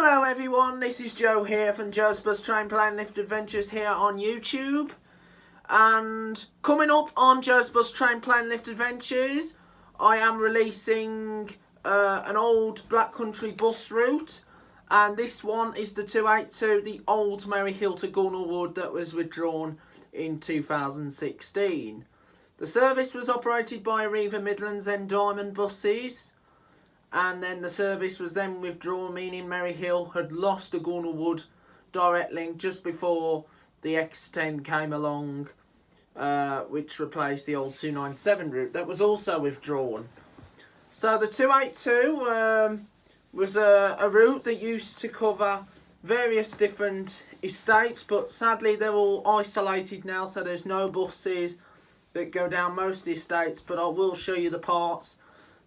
Hello everyone, this is Joe here from Joe's Bus Train Plane Lift Adventures here on YouTube. And coming up on Joe's Bus Train Plane Lift Adventures, I am releasing an old Black Country bus route. And this one is the 282, the old Merry Hill to Gornal Wood that was withdrawn in 2016. The service was operated by Arriva Midlands and Diamond buses. And then the service was then withdrawn, meaning Merry Hill had lost the Gornal Wood direct link just before the X10 came along, which replaced the old 297 route that was also withdrawn. So the 282 was a route that used to cover various different estates, but sadly they're all isolated now, so there's no buses that go down most of the estates, but I will show you the parts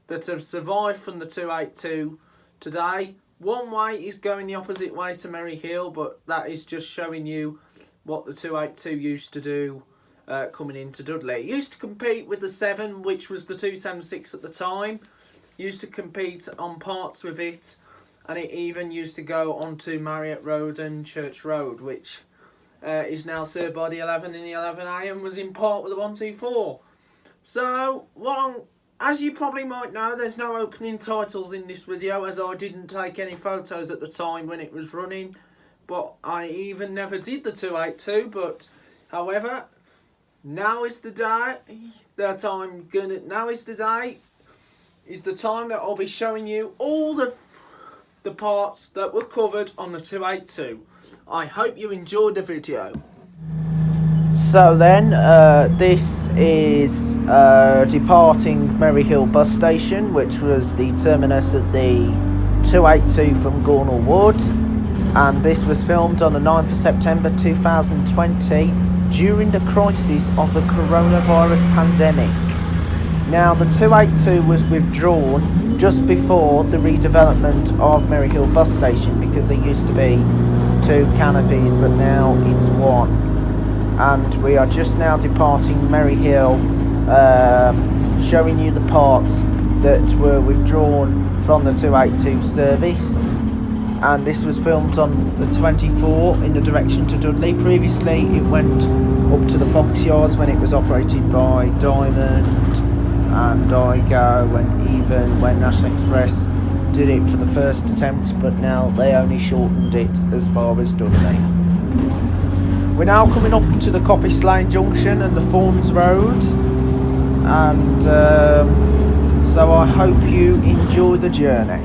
that have survived from the 282 today. One way is going the opposite way to Merry Hill, but that is just showing you what the 282 used to do coming into Dudley. It used to compete with the 7, which was the 276 at the time. Used to compete on parts with it, and it even used to go onto Marriott Road and Church Road, which is now served by the 11 and the 11A and was in part with the 124. So as you probably might know, there's no opening titles in this video, as I didn't take any photos at the time when it was running, but I even never did the 282. But however, now is the day that is the time that I'll be showing you all the parts that were covered on the 282. I hope you enjoyed the video. So then, this is departing Merry Hill bus station, which was the terminus at the 282 from Gornal Wood, and this was filmed on the 9th of September 2020 during the crisis of the coronavirus pandemic. Now, the 282 was withdrawn just before the redevelopment of Merry Hill bus station, because there used to be 2 canopies, but now it's 1. And we are just now departing Merry Hill, showing you the parts that were withdrawn from the 282 service. And this was filmed on the 24 in the direction to Dudley. Previously it went up to the Fox Yards when it was operated by Diamond and IGO, and even when National Express did it for the first attempt, but now they only shortened it as far as Dudley. We're now coming up to the Coppice Lane Junction and the Fawns Road, and so I hope you enjoy the journey.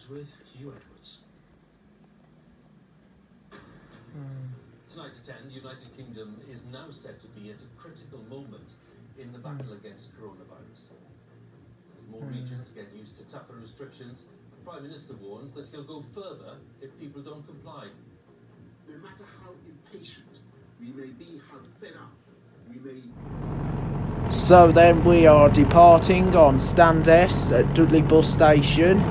With Hugh Edwards. Tonight at 10, the United Kingdom is now said to be at a critical moment in the battle against coronavirus. As more regions get used to tougher restrictions, the Prime Minister warns that he'll go further if people don't comply. No matter how impatient we may be, how fed up we may... So then we are departing on Stand S at Dudley bus station.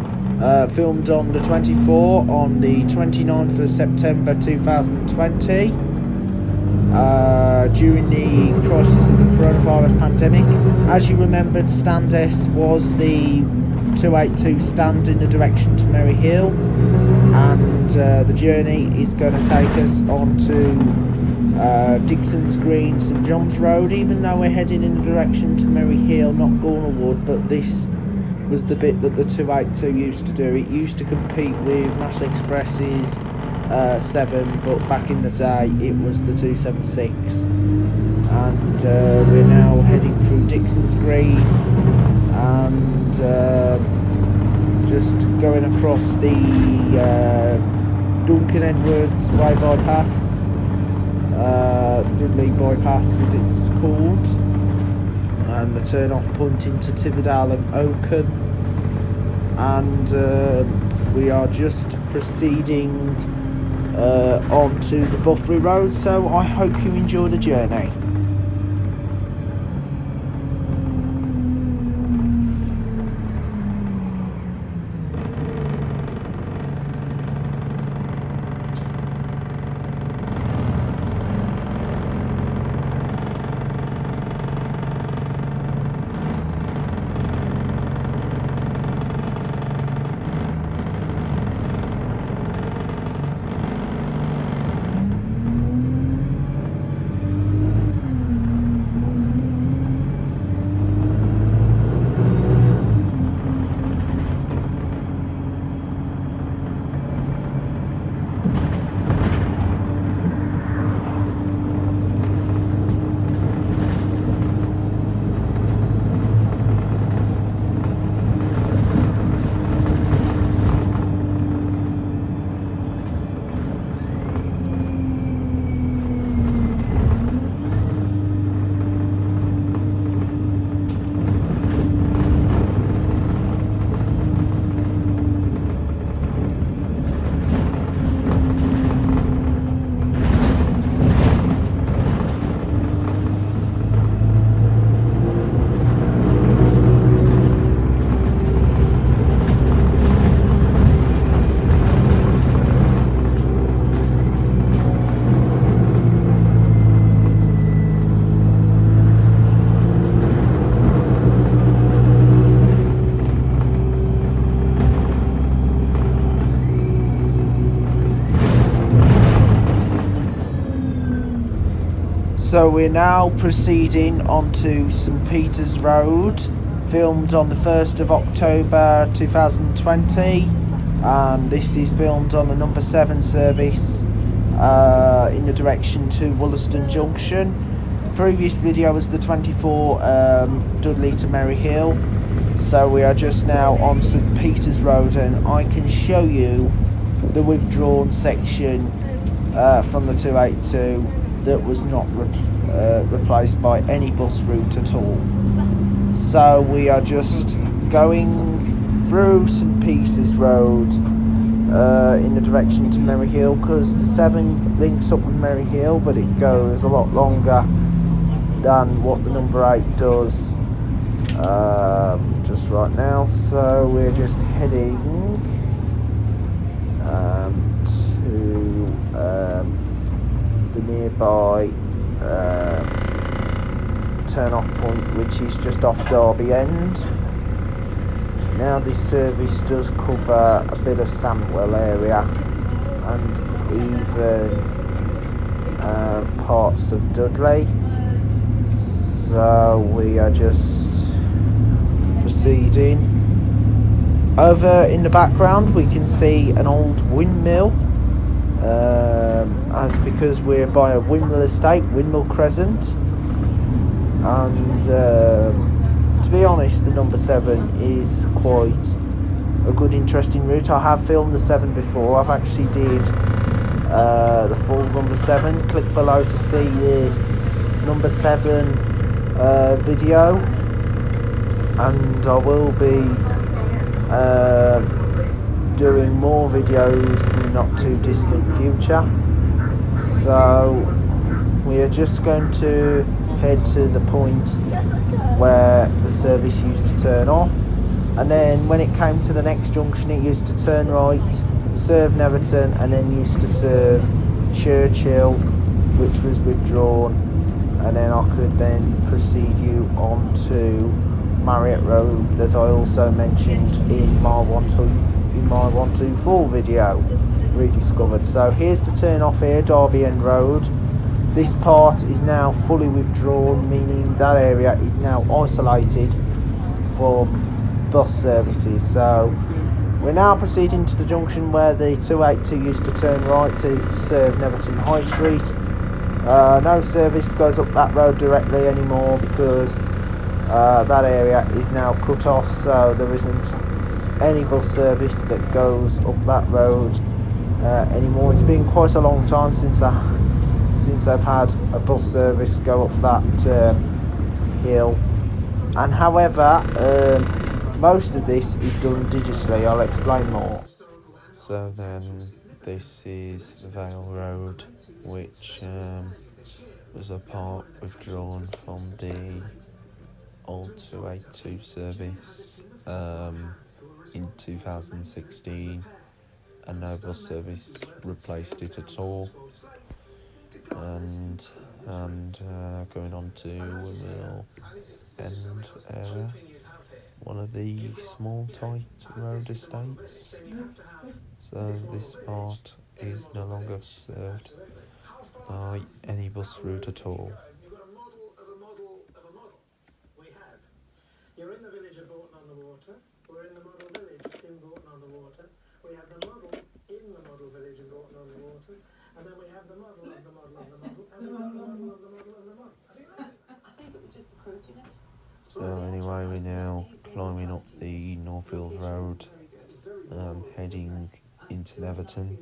Filmed on the 24 on the 29th of September 2020 during the crisis of the coronavirus pandemic. As you remembered, Stand S was the 282 stand in the direction to Merry Hill, and and the journey is going to take us on to Dixon's Green, St John's Road, even though we're heading in the direction to Merry Hill, not Gornal Wood. But this was the bit that the 282 used to do. It used to compete with Nass Express's 7, but back in the day it was the 276. And we're now heading through Dixon's Green and just going across the Duncan Edwards Way bypass, Dudley bypass as it's called, and the turn off point into Tibberdale and Oakham, and we are just proceeding onto the Vale Road, so I hope you enjoy the journey. So we're now proceeding onto St Peter's Road, filmed on the 1st of October 2020, and this is filmed on a number 7 service in the direction to Wollaston Junction. The previous video was the 24 Dudley to Merry Hill, so we are just now on St Peter's Road, and I can show you the withdrawn section from the 282 that was not replaced by any bus route at all. So we are just going through St Peter's Road in the direction to Merry Hill, because the 7 links up with Merry Hill, but it goes a lot longer than what the number 8 does just right now. So we're just heading to the nearby turn off point, which is just off Derby End. Now this service does cover a bit of Sandwell area and even parts of Dudley, so we are just proceeding. Over in the background we can see an old windmill, as because we're by a windmill estate, Windmill Crescent, and to be honest, the number 7 is quite a good, interesting route. I have filmed the 7 before. I've actually did the full number 7. Click below to see the number 7 video, and I will be doing more videos in the not too distant future. So we are just going to head to the point where the service used to turn off, and then when it came to the next junction it used to turn right, serve Neverton, and then used to serve Churchill, which was withdrawn, and then I could then proceed you on to Marriott Road that I also mentioned in my 124 video. Rediscovered. So here's the turn off here, Derby End Road. This part is now fully withdrawn, meaning that area is now isolated for bus services. So we're now proceeding to the junction where the 282 used to turn right to serve Neverton High Street. No service goes up that road directly anymore because that area is now cut off, so there isn't any bus service that goes up that road anymore. It's been quite a long time since I've had a bus service go up that hill, and however most of this is done digitally. I'll explain more. So then this is Vale Road, which was a part withdrawn from the old 282 service in 2016, and no bus service replaced it at all. And going on to Mill End area, one of the small tight road estates. So this part is no longer served by any bus route at all. You've got a model of a model of a model. We have. You're in the village of Gorton on the Water. We're in the model village in Gorton on the Water. We have the model in the model village in Gorton on the Water. And then we have the model of the model of the model. And we've got the model of the model of the model. I think it was just the croakiness. So anyway, we're now climbing up the Northfield Road, heading into Neverton,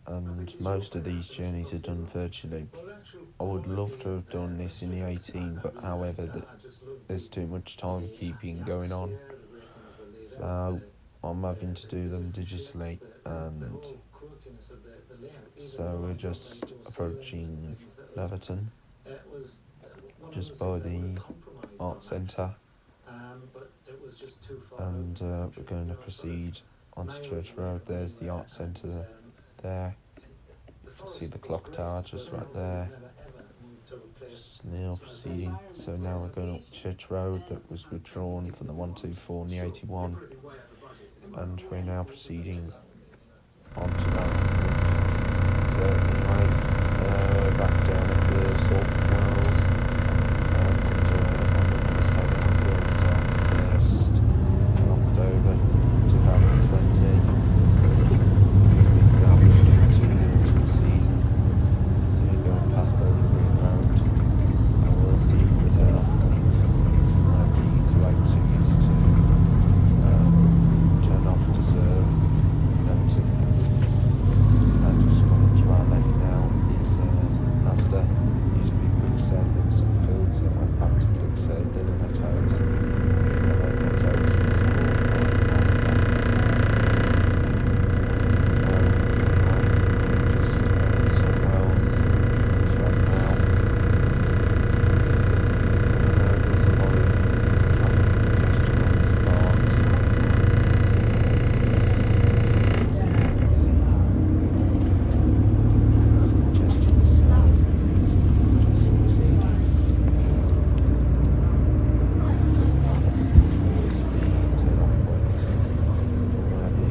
and most of these journeys are done virtually. I would love to have done this in the 18, but however there's too much timekeeping going on, so I'm having to do them digitally. And so we're just approaching Neverton, just by the Art Centre, and we're going to proceed onto Church Road. There's the Art Centre there. You can see the clock tower just right there. Just now proceeding. So now we're going up Church Road that was withdrawn from the 124 and the 81, and we're now proceeding onto that. So anyway, back down at the Salt Wells, and on the 7th and 1st of October 2020. Now we're into the autumn season, so we're going past Bowling Green Road, and we'll see the turn-off point where the 282 used to turn off to serve Neverton. And just coming to our left now is Asda. Used to be Quicksave, there were some fields that went back to Quicksave, then Meadows, and then Meadows was bought by Asda. So anyway, just some wells right now. There's a lot of traffic congestion on this part. It's congestion, so just proceeding towards the turn-off point from where the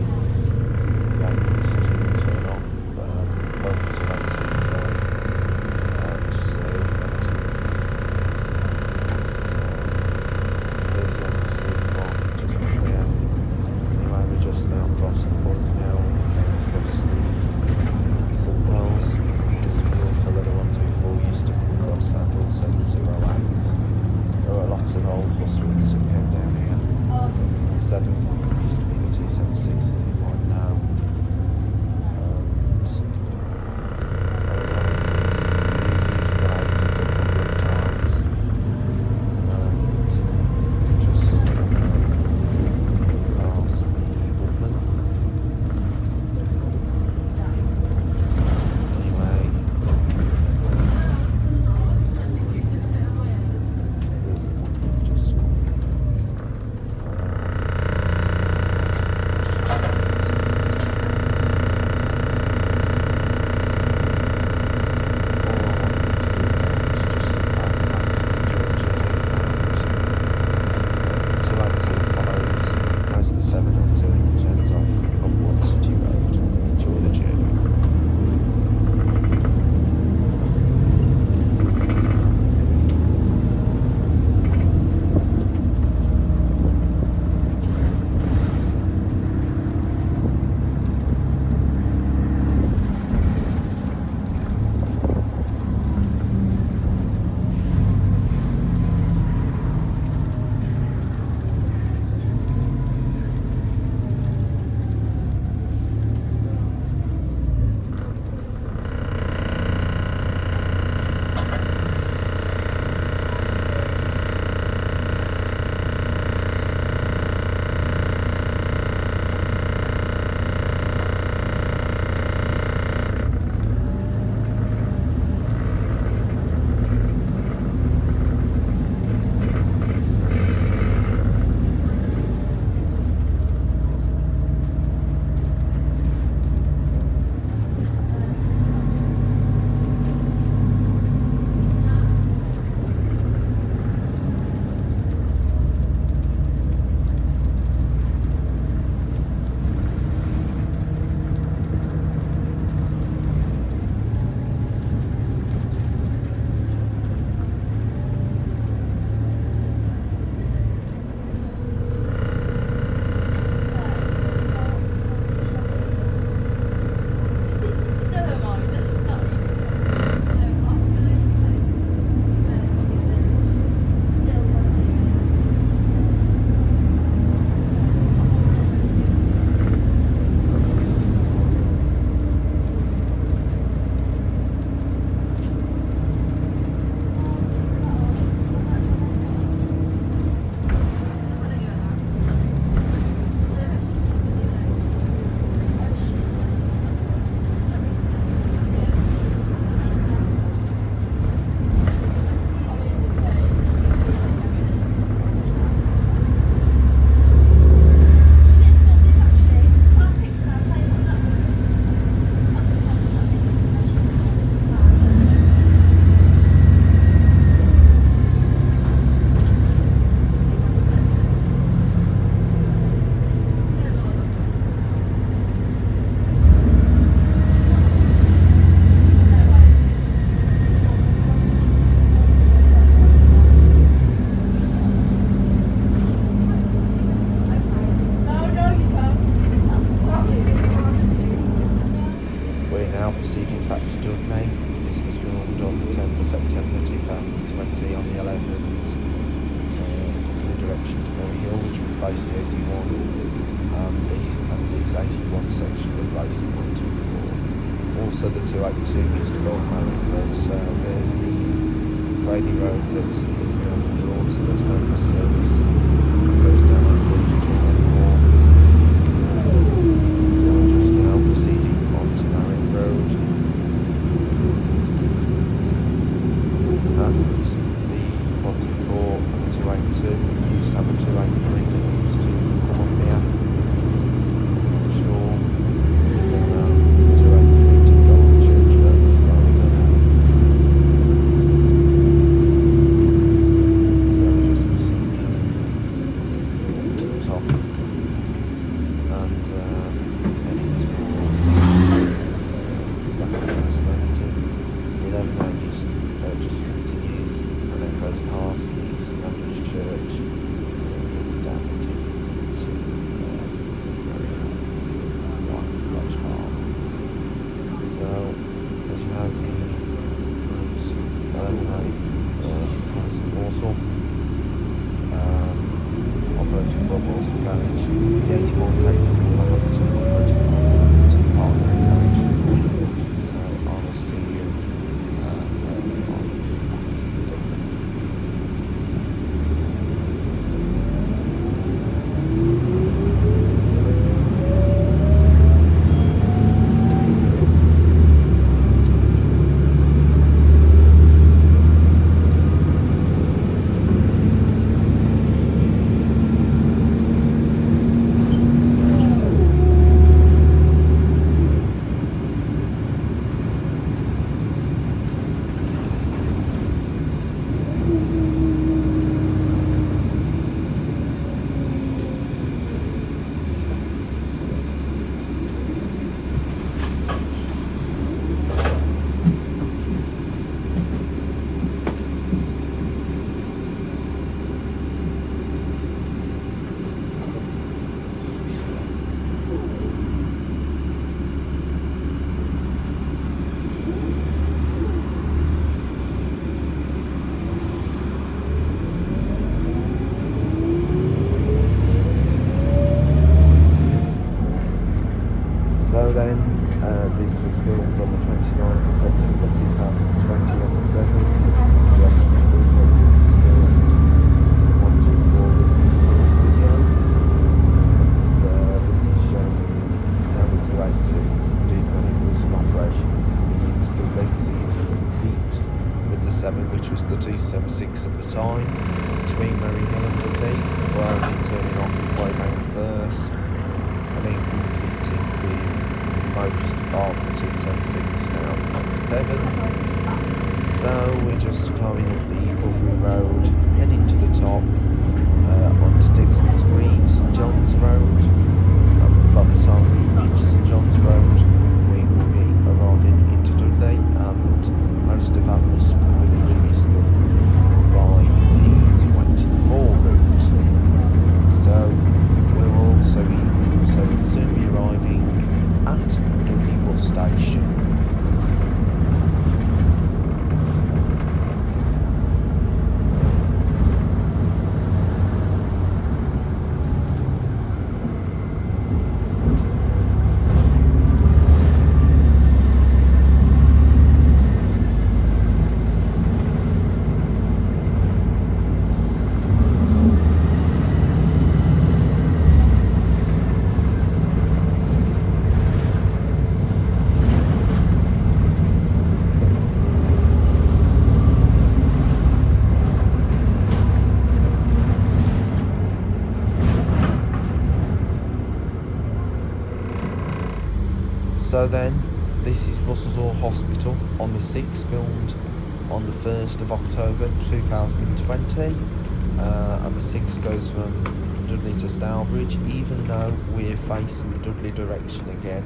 lanes to turn off both selected, so to serve Neverton. So there's the Asda supermarket just right there. Anyway, we're just now across the point now, across the Salt Wells. This was also where the 124 used to come across, and also the 208. There were lots of old bus routes that came down here. The 7 used to be the 276, as you might know. And it's used related a couple of times. And just past the woodland. Anyway, there's the woodland just replace the 81, and this 81 section replaced the 124. Also the 282 used to go on Merry Hill, so there's the Vale Road that's drawn to the terminal service, goes down that route at all anymore. So we're just now proceeding on to Merry Road. And the 124 and the 282 used to have a 283 that used to come up here. Not sure. The 283 did go on Church Road as well. So we're just proceeding to the top and heading towards back into 11 ranges. Just continues and then goes past the St Andrew's Church and then goes down into Lodge Farm. So as you have the route 11A Constant Morsel, operated by Morsel Garage, the 81 came from Wolverhampton, operated by Partner Garage. So I will see you So then, this was filmed on the 29th of September 2020 on the 7th. The actual film was filmed 124 video. And this is showing how the 282 did when it was in operation. It used to compete with the 7, which was the 276 at the time, between Merry Hill and Dudley, while turning off at Waymain first, and then competing with most of the 276 now at the 7. So we're just climbing up the Buffalo Road, heading to the top, onto Dixon's Green, St John's Road. By the time we reach St John's Road, we will be arriving into Dudley, and most of that was covered previously by the 24 route. So we'll also soon be arriving at Dudley Bus Station. So then, this is Russell's Hall Hospital on the 6th, filmed on the 1st of October 2020, and the 6th goes from Dudley to Stourbridge, even though we're facing the Dudley direction again.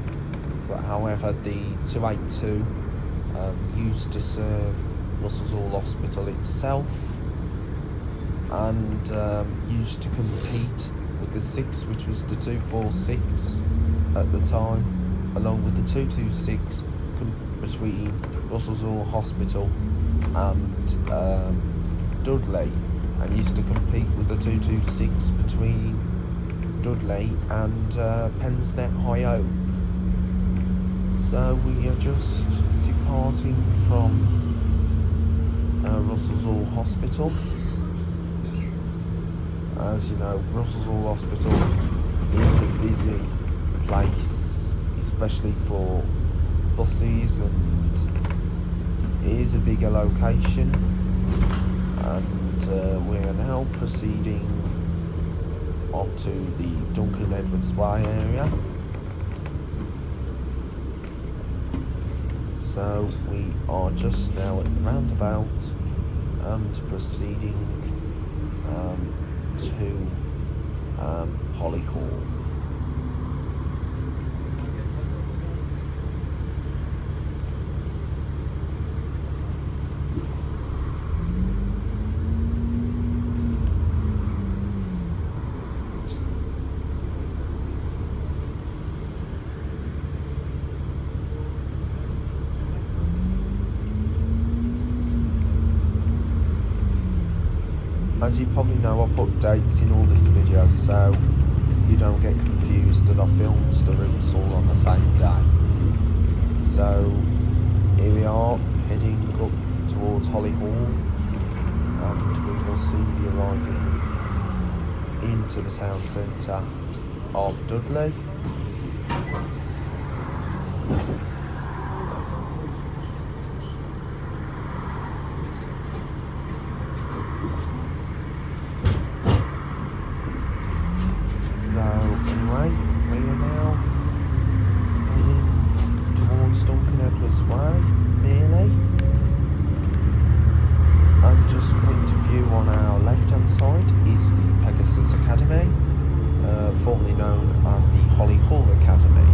But however, the 282 used to serve Russell's Hall Hospital itself, and used to compete with the 6, which was the 246 at the time, along with the 226 between Russell's Hall Hospital and Dudley, and used to compete with the 226 between Dudley and Pensnet High Oak. So we are just departing from Russell's Hall Hospital. As you know, Russell's Hall Hospital is a busy place, especially for buses, and it is a bigger location. And we are now proceeding onto the Duncan Edwards Way area. So we are just now at the roundabout and proceeding to Holly Hall. As you probably know, I put dates in all this video so you don't get confused that I filmed the routes all on the same day. So here we are heading up towards Holly Hall, and we will soon be arriving into the town centre of Dudley. Formerly known as the Holly Hall Academy.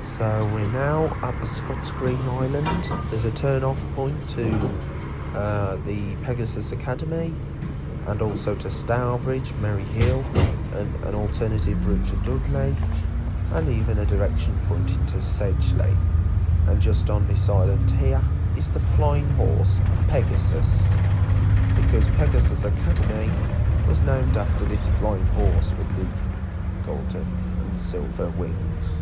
So we're now at the Scots Green Island. There's a turn-off point to the Pegasus Academy, and also to Stourbridge, Merry Hill, and an alternative route to Dudley, and even a direction pointing to Sedgley. And just on this island here is the flying horse Pegasus, because Pegasus Academy was named after this flying horse with the golden and silver wings.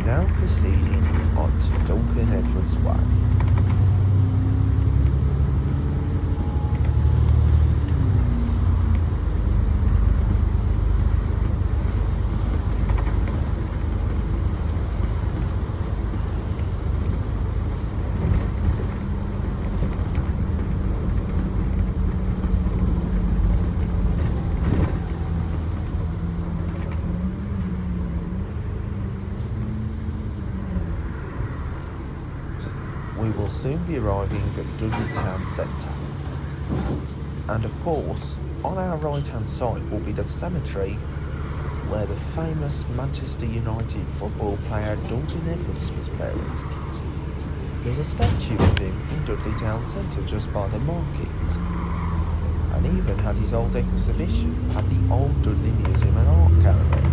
Now proceeding on to Duncan Edwards Way. We will soon be arriving at Dudley Town Centre. And of course, on our right hand side will be the cemetery where the famous Manchester United football player Duncan Edwards was buried. There's a statue of him in Dudley Town Centre just by the market, and even had his old exhibition at the Old Dudley Museum and Art Gallery.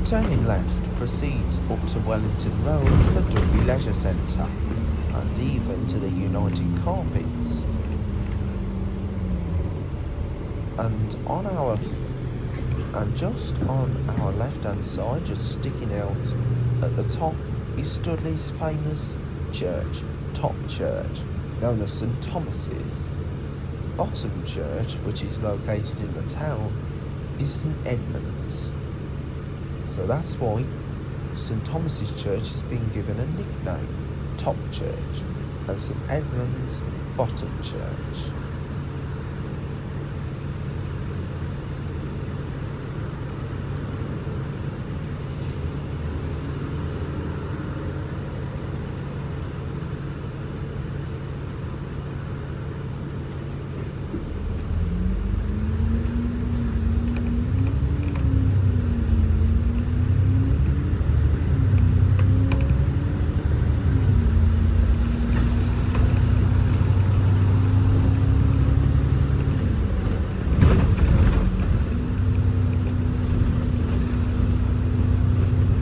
Turning left proceeds up to Wellington Road for Dudley Leisure Centre, and even to the United Carpets. And just on our left hand side, just sticking out at the top, is Dudley's famous church, Top Church, known as St Thomas's. Bottom Church, which is located in the town, is St Edmund's. So that's why St Thomas's Church has been given a nickname, Top Church, and St Edmund's, Bottom Church.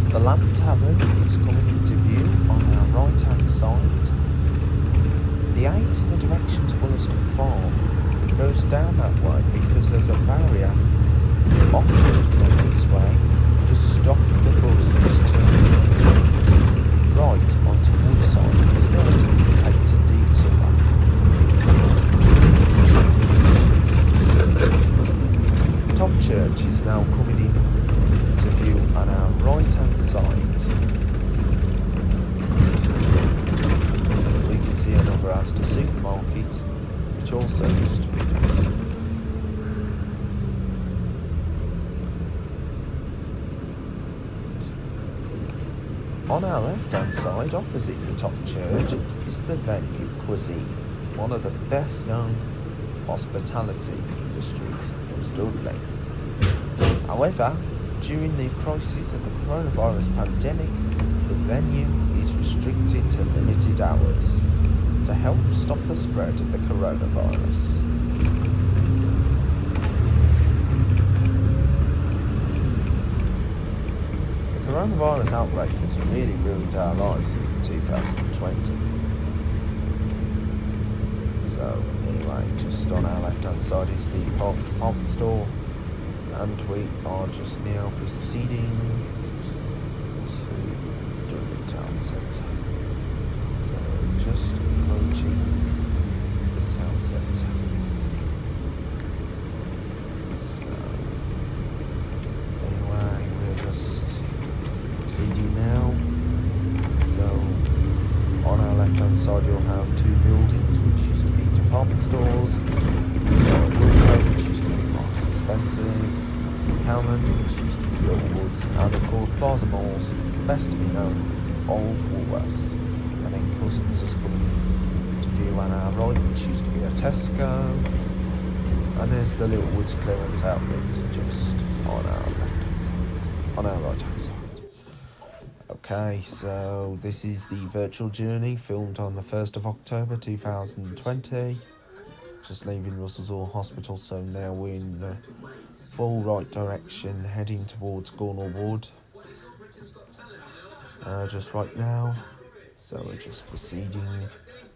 The Lamp Tavern is coming into view on our right hand side. The 8 in the direction to Wollaston Farm goes down that way because there's a barrier off the entrance way to stop the buses turning right onto Woodside instead. It takes a detour. Top Church is now coming in to view on our right hand side. We can see another Asda supermarket, which also used to be there. On our left hand side, opposite the Top Church, is the Venue Cuisine, one of the best known hospitality industries in Dudley. However, during the crisis of the coronavirus pandemic, the venue is restricted to limited hours to help stop the spread of the coronavirus. The coronavirus outbreak has really ruined our lives in 2020. So anyway, just on our left hand side is the department store. And we are just now proceeding to Dudley Town Centre. So just approaching the town centre. So anyway, we're just proceeding now. So on our left hand side you'll have 2 buildings which used to be department stores. Which used to be Marks and Spencer's. Calman, which used to be Woods, and of course Plaza Malls, best to be known as the Old Woolworths. And then Cousins is coming to view on our right, which used to be a Tesco. And there's the Little Woods clearance outlet just on our left hand side, on our right hand side. Okay, so this is the virtual journey filmed on the 1st of October 2020. Just leaving Russell's Hall Hospital, so now we're in the full right direction heading towards Gornal Wood just right now. So we're just proceeding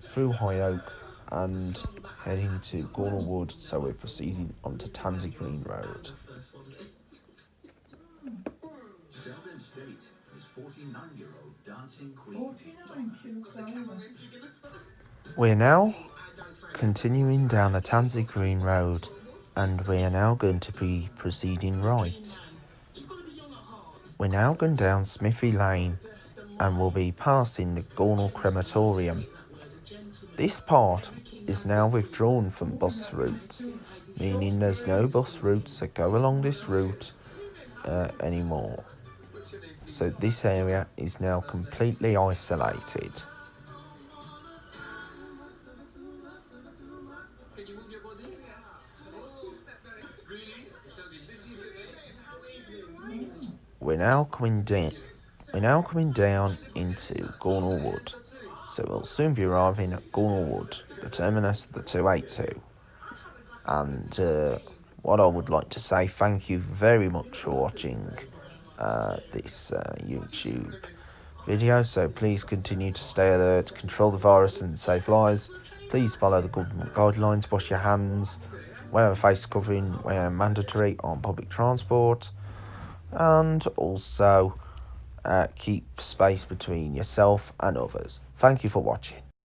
through High Oak and heading to Gornal Wood, so we're proceeding onto Tansy Green Road. Sheldon State is 49-year-old dancing queen. We're now continuing down the Tansy Green Road, and we are now going to be proceeding right. We're now going down Smithy Lane and we'll be passing the Gornal Crematorium. This part is now withdrawn from bus routes, meaning there's no bus routes that go along this route anymore. So this area is now completely isolated. We're now coming down into Gornal Wood, so we'll soon be arriving at Gornal Wood, the terminus of the 282. And what I would like to say, thank you very much for watching this YouTube video. So please continue to stay alert, control the virus and save lives. Please follow the government guidelines, wash your hands, wear a face covering where mandatory on public transport, and also keep space between yourself and others. Thank you for watching.